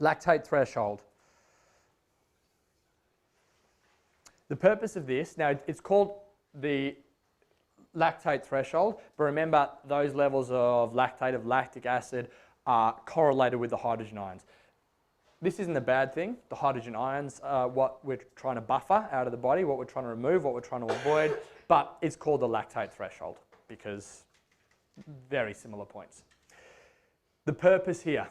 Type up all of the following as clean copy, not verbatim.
Lactate threshold. The purpose of this, now it's called the lactate threshold, but remember those levels of lactate, of lactic acid, are correlated with the hydrogen ions. This isn't a bad thing. The hydrogen ions are what we're trying to buffer out of the body, what we're trying to remove, what we're trying to avoid, but it's called the lactate threshold because very similar points. The purpose here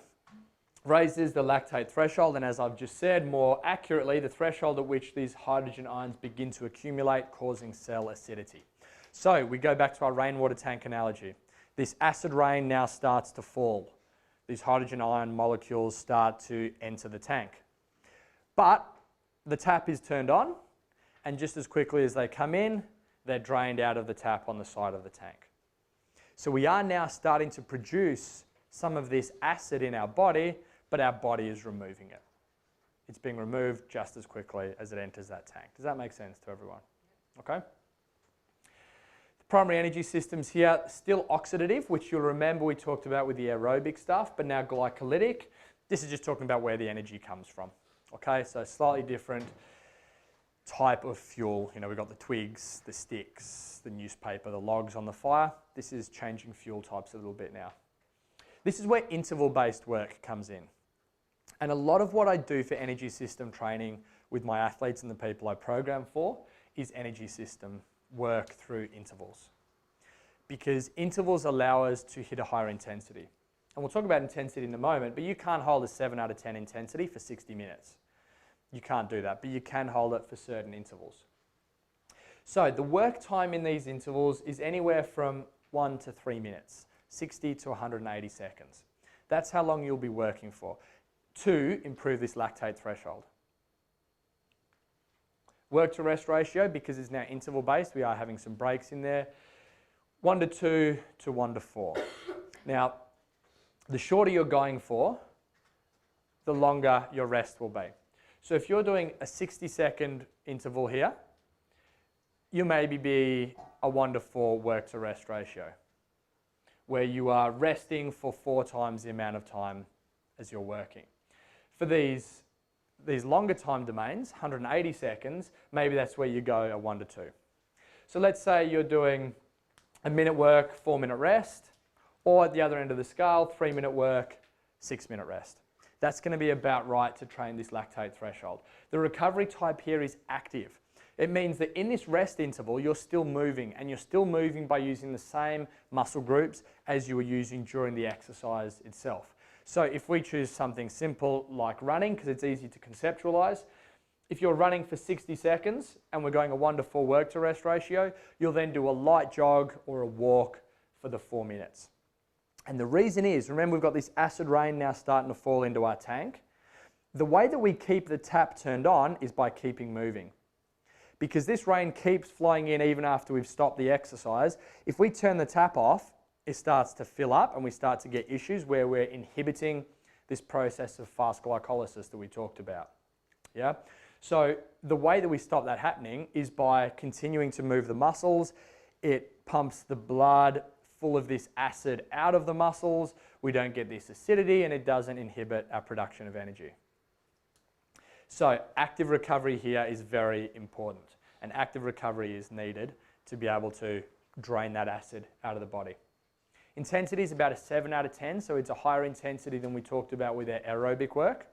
raises the lactate threshold, and as I've just said, more accurately, the threshold at which these hydrogen ions begin to accumulate, causing cell acidity. So we go back to our rainwater tank analogy. This acid rain now starts to fall. These hydrogen ion molecules start to enter the tank. But the tap is turned on, and just as quickly as they come in, they're drained out of the tap on the side of the tank. So we are now starting to produce some of this acid in our body, but our body is removing it. It's being removed just as quickly as it enters that tank. Does that make sense to everyone? Okay? The primary energy systems here, still oxidative, which you'll remember we talked about with the aerobic stuff, but now glycolytic. This is just talking about where the energy comes from. Okay, so slightly different type of fuel. You know, we've got the twigs, the sticks, the newspaper, the logs on the fire. This is changing fuel types a little bit now. This is where interval-based work comes in. And a lot of what I do for energy system training with my athletes and the people I program for is energy system work through intervals. Because intervals allow us to hit a higher intensity. And we'll talk about intensity in a moment, but you can't hold a 7 out of 10 intensity for 60 minutes. You can't do that, but you can hold it for certain intervals. So the work time in these intervals is anywhere from 1 to 3 minutes, 60 to 180 seconds. That's how long you'll be working for to improve this lactate threshold. Work to rest ratio, because it's now interval based, we are having some breaks in there, 1 to 2 to 1 to 4. Now, the shorter you're going for, the longer your rest will be. So if you're doing a 60-second interval here, you maybe be a 1 to 4 work to rest ratio, where you are resting for 4 times the amount of time as you're working. For these longer time domains, 180 seconds, maybe that's where you go a 1 to 2. So let's say you're doing a minute work, 4-minute rest, or at the other end of the scale, 3-minute work, 6-minute rest. That's going to be about right to train this lactate threshold. The recovery type here is active. It means that in this rest interval, you're still moving, and you're still moving by using the same muscle groups as you were using during the exercise itself. So if we choose something simple like running, because it's easy to conceptualize, if you're running for 60 seconds and we're going a 1 to 4 work to rest ratio, you'll then do a light jog or a walk for the 4 minutes. And the reason is, remember we've got this acid rain now starting to fall into our tank. The way that we keep the tap turned on is by keeping moving. Because this rain keeps flowing in even after we've stopped the exercise, if we turn the tap off, it starts to fill up and we start to get issues where we're inhibiting this process of fast glycolysis that we talked about. Yeah? So the way that we stop that happening is by continuing to move the muscles. It pumps the blood full of this acid out of the muscles. We don't get this acidity, and it doesn't inhibit our production of energy. So active recovery here is very important, and active recovery is needed to be able to drain that acid out of the body. Intensity is about a 7 out of 10, so it's a higher intensity than we talked about with our aerobic work.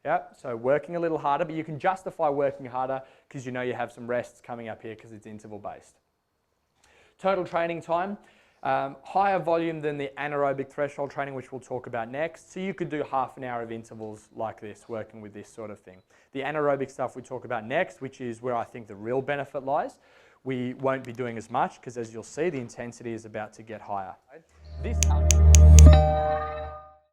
Yeah, so working a little harder, but you can justify working harder because you know you have some rests coming up here because it's interval based. Total training time, higher volume than the anaerobic threshold training, which we'll talk about next. So you could do half an hour of intervals like this, working with this sort of thing. The anaerobic stuff we talk about next, which is where I think the real benefit lies. We won't be doing as much because, as you'll see, the intensity is about to get higher. This